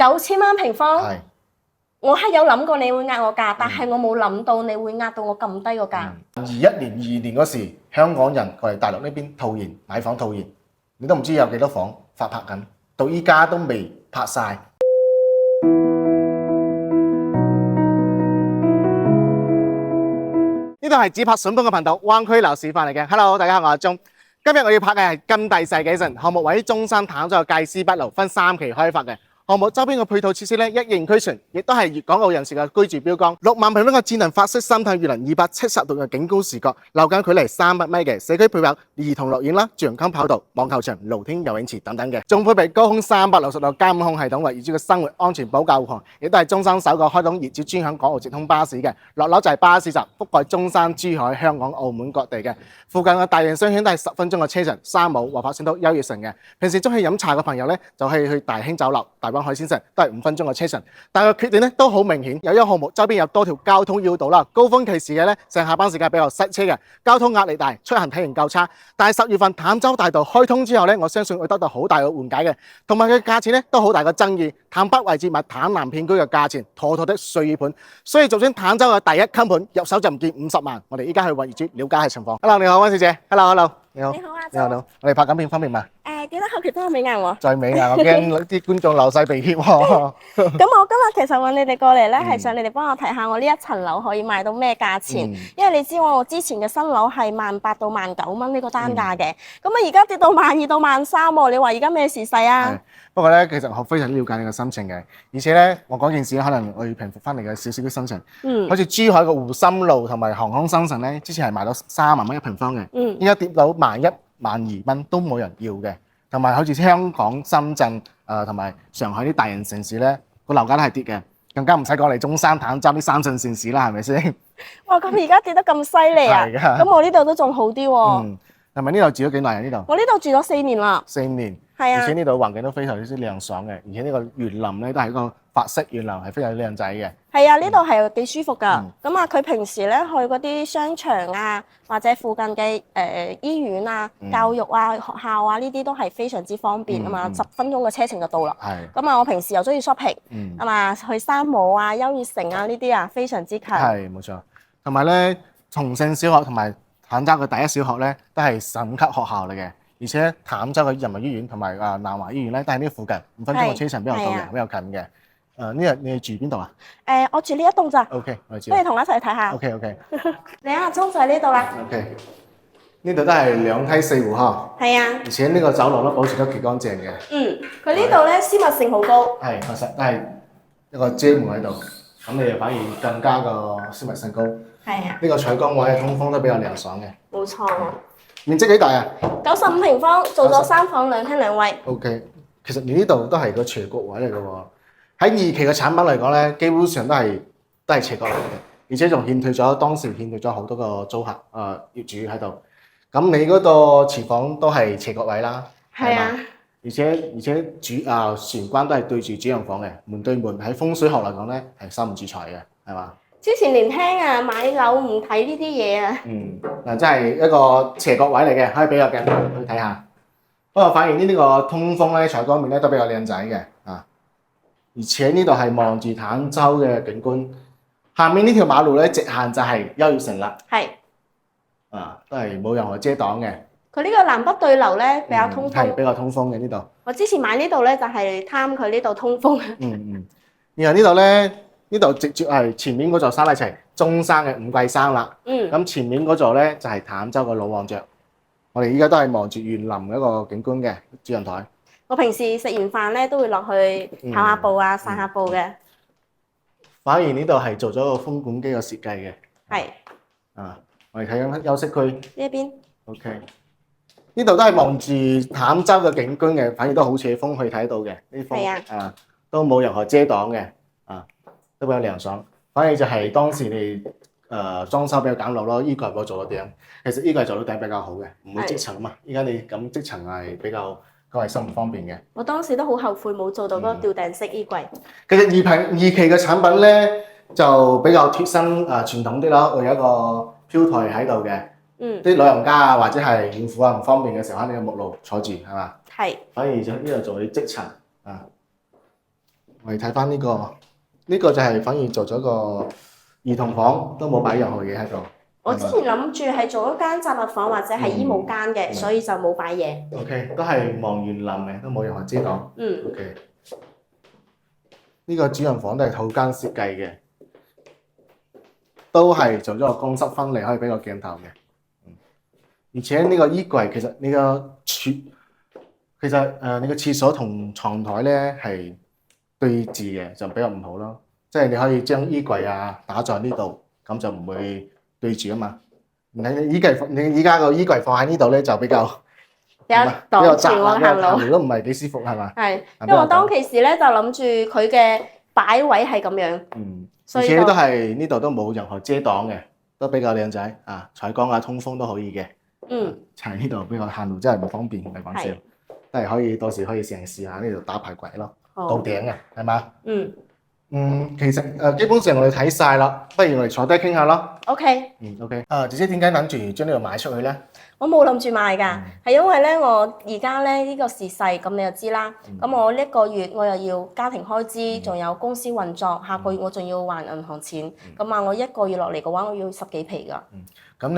9000蚊平方。係。我係有諗過你會壓我價，但係我冇諗到你會壓到我咁低個價。21年、22年嗰時，香港人過嚟大陸呢邊套現買房套現，你都唔知有幾多房發拍緊，到依家都未拍晒。呢度係只拍筍盤嘅頻道，灣區樓市範嚟嘅。Hello， 大家好，我係阿鐘。今日我要拍嘅係金帝世紀城項目，位於中山坦洲嘅界絲北路，分3期開發嘅。項目周邊嘅配套設施咧一應俱全，亦都係粵港澳人士嘅居住標杆。6萬平方嘅智能法式三體園林，270度嘅景觀視覺，樓間距離300米嘅社區配有兒童樂園啦、陽康跑道、網球場、露天游泳池等等嘅，仲配備高空360度監控系統，為業主嘅生活安全保駕護航。亦都係中山首個開通業主專享港澳直通巴士嘅。落樓就係巴士站，覆蓋中山、珠海、香港、澳門各地嘅。附近嘅大型商圈都係10分鐘嘅車程，三武、華發新都、優越城嘅。平時中意飲茶嘅朋友咧，就可以去大興酒樓、大灣海鮮城，都係5分鐘嘅車程。但係個缺點咧都好明顯，由於項目周邊有多條交通要道啦，高峰期時嘅咧上下班時間比較塞車嘅，交通壓力大，出行體驗較差。但係10月份坦洲大道開通之後咧，我相信會得到好大嘅緩解嘅，同埋佢價錢咧都好大嘅爭議。坦北位置買坦南片區嘅價錢，妥妥的碎耳盤，所以做咗坦洲嘅第一襟盤，入手就唔見50萬。我哋依家去揾業主了解下情況。Hello， 你好，溫小姐。Hello， 你好。你好啊，你好，我哋拍緊片方便嘛？記得後期幫我美顏喎。再美顏，我驚啲觀眾流晒鼻血喎。咁我今日其實揾你哋過嚟咧，係想你哋幫我睇下我呢一層樓可以賣到咩價錢。因為你知我之前嘅新樓係18,000到19,000蚊呢個單價嘅，咁啊而家跌到12,000到13,000喎。你話而家咩時勢啊？不過咧，其實我非常了解你嘅心情嘅，而且咧，我講件事可能我要平復翻你嘅少少嘅心情。好似珠海嘅湖心路同埋航空新城咧，之前係賣到3萬蚊一平方嘅，依家跌到11,000、12,000蚊都冇人要嘅。同埋好似香港、深圳同埋上海啲大型城市咧，個樓價都係跌嘅，更加唔使講嚟中山、坦洲啲3線城市啦，係咪先？哇！咁而家跌得咁犀利啊！咁我呢度都仲好啲喎。係咪呢度住咗幾耐啊？呢度？我呢度住咗4年啦。4年。係啊。而且呢度環境都非常之涼爽嘅，而且呢個園林咧都係一個法式園林，係非常之靚仔嘅。係啊，呢度係幾舒服㗎。咁啊，佢平時咧去嗰啲商場啊，或者附近嘅醫院啊、教育啊、學校啊，呢啲都係非常之方便啊嘛，10分鐘嘅車程就到啦。係。咁啊，我平時又中意 shopping，啊嘛，去三武啊、優越城啊呢啲啊，非常之近。係冇錯。同埋咧，崇聖小學同埋坦洲嘅第一小學咧，都係省級學校嚟嘅。而且坦洲嘅人民醫院同埋南華醫院咧，都喺呢附近，5分鐘嘅車程比較到嘅，比較近嘅。呢日你住邊度啊？我住呢一棟咋。OK， 我知。不如同我一齊睇下。OK。你阿鐘就喺呢度啦。OK， 呢度都係2梯4戶呵。係啊。而且呢個走廊都保持得幾乾淨嘅。佢呢度咧私密性好高。係，確實都係一個遮門喺度，咁你就反而更加個私密性高。係啊。呢個採光位嘅通風都比較涼爽嘅。冇錯。面積幾大啊？95平方，做咗3房2廳2衛。OK， 其實你呢度都係個斜角位嚟嘅喎。喺2期嘅產品嚟講咧，基本上都係斜角嚟嘅，而且仲當時欠退咗好多個租客業主喺度。咁你嗰個廚房都係斜角位啦，係啊。而且玄關都係對住主人房嘅，門對門，喺風水學嚟講咧係收唔住財嘅，係嘛？之前年輕啊，買樓唔睇呢啲嘢啊。嗱，真係一個斜角位嚟嘅，可以俾個鏡頭去睇下。不過反而呢個通風咧、採光面咧都比較靚仔嘅啊。而且呢度係望住坦洲嘅景觀，下面呢條馬路咧直行就係優越城啦。係。都係冇任何遮擋嘅。佢呢個南北對流咧比較通風。係比較通風嘅呢度。我之前買呢度咧就係貪佢呢度通風。然後呢度咧。呢度直接係前面嗰座山咧就係中山嘅五桂山啦。咁前面嗰座咧就係坦洲嘅老旺雀。我哋依家都係望住園林一個景觀嘅主人台。我平時食完飯咧都會落去跑下步啊、散下步嘅。反而呢度係做咗個風管機嘅設計嘅。係。我哋睇緊休息區。呢一邊。OK。呢度都係望住坦洲嘅景觀嘅，反而都好斜風可以睇到嘅。呢風都冇任何遮擋嘅。都比較涼爽，反而就係當時你裝修比較簡陋咯，衣櫃冇做到頂，其實衣櫃做到頂比較好嘅，唔會積層啊嘛。依家你咁積層係比較個衞生唔方便嘅。我當時都好後悔冇做到嗰個吊頂式衣櫃。其實二期嘅產品咧就比較貼身傳統啲咯，會有一個飄台喺度嘅。啲老人家啊或者係孕婦啊唔方便嘅時候，喺你個木路坐住係嘛？係。反而就呢度做啲積層啊。我哋睇翻呢個，呢個就係反而做咗個兒童房，都冇擺任何嘢喺度。我之前諗住係做一間雜物房或者係衣帽間嘅，所以就冇擺嘢。OK，都係望園林嘅，都冇任何遮擋。OK，呢個主人房都係套間設計嘅，都係做咗個公室分離，可以俾個鏡頭嘅。而且呢個衣櫃其實你個你個廁所同床台咧係對峙嘅，就比較唔好咯。即係你可以將衣櫃啊打在呢度，咁就唔會對住啊嘛。你依家個衣櫃放喺呢度咧，就比較擋住我行路都唔係幾舒服係嘛？係，因為我當其時咧就諗住佢嘅擺位係咁樣，而且都係呢度都冇任何遮擋嘅，都比較靚仔啊！採光啊、通風都可以嘅。就係呢度比較行路真係唔方便，唔係講笑，都係可以到時可以嘗試下呢度打排櫃咯，到頂嘅係嘛？其實基本上我哋睇晒啦，不如我哋坐低傾下咯。OK。OK。姐姐點解諗住將呢度賣出去咧？我冇諗住賣㗎，係因為咧我而家咧呢個時勢，咁你就知啦。咁我呢個月我又要家庭開支，仲有公司運作，下個月我仲要還銀行錢，咁啊我一個月落嚟嘅話，我要10幾皮㗎。咁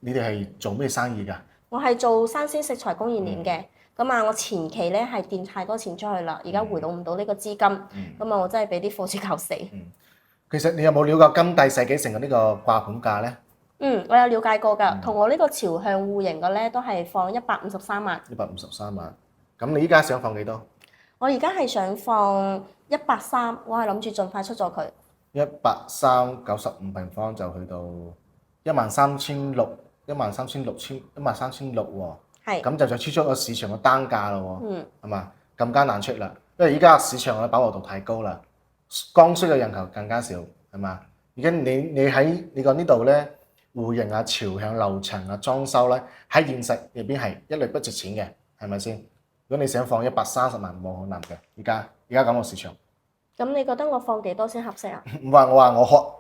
你哋係做咩生意㗎？我係做生鮮食材供應鏈嘅。咁啊，我前期咧係墊太多錢出去啦，而家回到唔到呢個資金，咁啊我真係俾啲貨主搞死。其實你有冇了解金帝世紀城嘅呢個掛盤價咧？我有了解過㗎，同我呢個朝向戶型嘅咧都係放153萬。153萬，咁你依家想放幾多？我而家係想放130，我係諗住盡快出咗佢。130，95平方就去到13600，13600喎。係。咁就超出個市場嘅單價咯喎。係嘛？更加難出啦，因為而家市場嘅飽和度太高啦，剛需嘅人球更加少，係嘛？而家你喺你個呢度咧，戶型啊、朝向、樓層啊、裝修咧，喺現實入邊係一律不值錢嘅，係咪先？如果你想放130萬，冇可能嘅。而家咁個市場。咁你覺得我放幾多先合適啊？我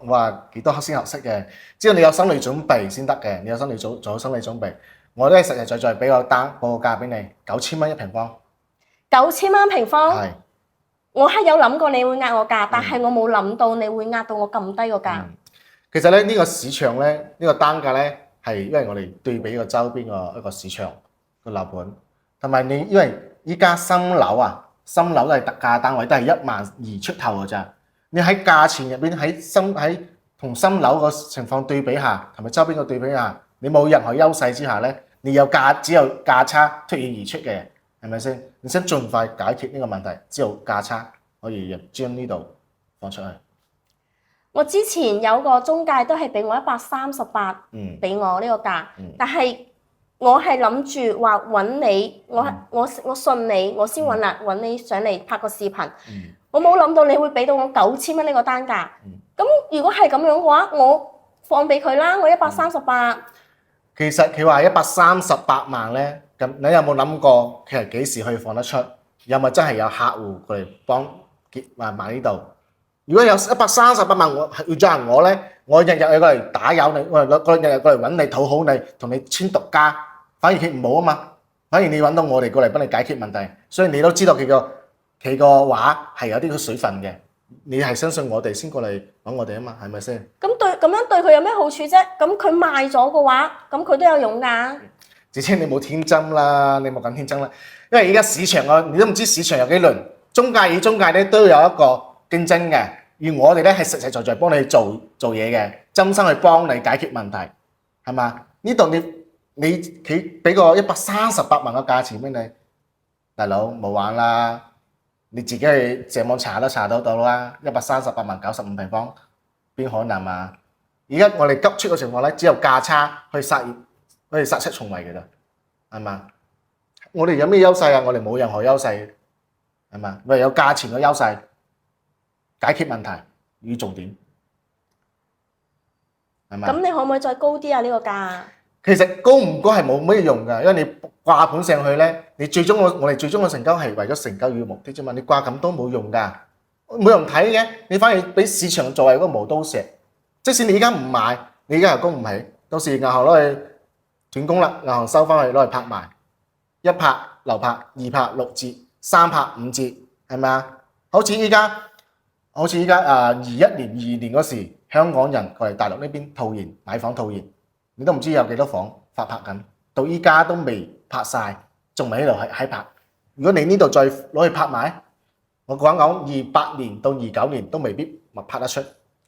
話幾多先合適嘅，只要你有心理準備先得嘅。你有心理做好心理準備，我都係實實在在俾個報個價俾你，9000蚊一平方。9000蚊平方？係。我係有諗過你會壓我價，但係我冇諗到你會壓到我咁低個價。其實咧呢個市場咧呢個單價咧係因為我哋對比個周邊個一個市場個樓盤，同埋你因為依家新樓啊，新樓都係特價單位，都係12000出頭㗎咋。你喺價錢入邊喺同新樓個情況對比下，同埋周邊個對比下，你冇任何優勢之下咧，你只有價差脫穎而出嘅，係咪先？你想盡快解決呢個問題，只有價差可以將呢度放出去。我之前有個中介都係俾我138，俾我呢個價，但係我係諗住話揾你，我信你，我先揾你上嚟拍個視頻。我冇諗到你會俾到我9000蚊呢個單價。咁如果係咁樣嘅話，我放俾佢啦，我138。其實佢話138萬咧，咁你有冇諗過其實幾時可以放得出？有冇真係有客戶過嚟幫買呢度？如果有138萬，我要揸人我咧，我日日過嚟打擾你，我日日過嚟揾你討好你，同你簽獨家，反而佢唔好啊嘛，反而你揾到我哋過嚟幫你解決問題，所以你都知道佢個話係有啲水分嘅，你係相信我哋先過嚟揾我哋啊嘛，係咪先？咁樣對佢有咩好處啫？咁佢賣咗嘅話，咁佢都有用㗎。姐姐你冇天真啦，你冇咁天真啦，因為而家市場啊，你都唔知市場有幾輪，中介與中介咧都有一個競爭嘅，而我哋咧係實實在在幫你做嘢嘅，真心去幫你解決問題，係嘛？呢度佢俾個138萬嘅價錢俾你，大佬冇玩啦，你自己去上網查都查得到啦，138萬95平方，邊可能啊？而家我哋急出嘅情況咧，只有價差去殺出重圍嘅啦，係嘛？我哋有咩優勢啊？我哋冇任何優勢，係嘛？我哋有價錢嘅優勢。解決問題與重點，係咪？咁你可唔可以再高啲啊？呢個價？其實高唔高係冇乜用㗎，因為你掛盤上去咧，你最終我哋最終嘅成交係為咗成交與目的啫嘛。你掛咁多冇用㗎，冇人睇嘅，你反而俾市場作為嗰個磨刀石。即使你而家唔買，你而家又供唔起，到時銀行攞去斷供啦，銀行收翻去攞去拍賣，一拍流拍，二拍六折，三拍五折，係咪啊？好似依家21年嗰時，香港人過嚟大陸呢邊套現買房套現，你都唔知有幾多房發拍緊，到依家都未拍晒，仲未喺度喺拍。如果你呢度再攞去拍賣，我講28年到29年都未必拍得出，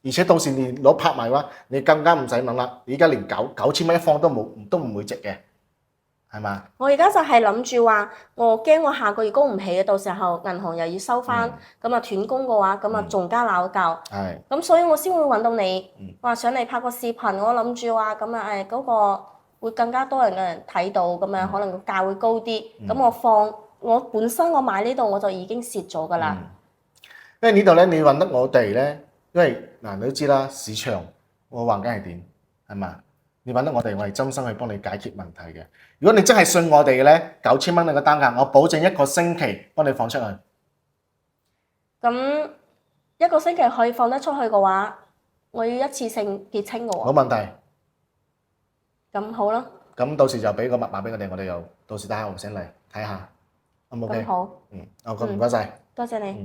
而且到時你攞拍賣嘅話，你更加唔使諗啦。你而家連9,000蚊一方都唔會值嘅，係嘛？我而家就係諗住話，我驚我下個月供唔起嘅，到時候銀行又要收翻，咁啊斷供嘅話，咁啊仲加鬧交。係。咁所以我先會揾到你，話想你拍個視頻，我諗住話咁啊嗰個會更加多人嘅人睇到，咁樣可能個價會高啲。咁我本身我買呢度我就已經蝕咗㗎啦。因為呢度咧，你揾得我哋咧，因為嗱你都知啦，市場個環境係點，係嘛？你揾得我哋，我係真心去幫你解決問題嘅。如果你真係信我哋嘅咧，9,000蚊你個單價，我保證1個星期幫你放出去。咁1個星期可以放得出去嘅話，我要一次性結清嘅喎。冇問題。咁好啦。咁到時就俾個密碼俾我哋又到時打下號醒嚟睇下，好唔 OK？咁好。好，咁唔該晒。多謝你。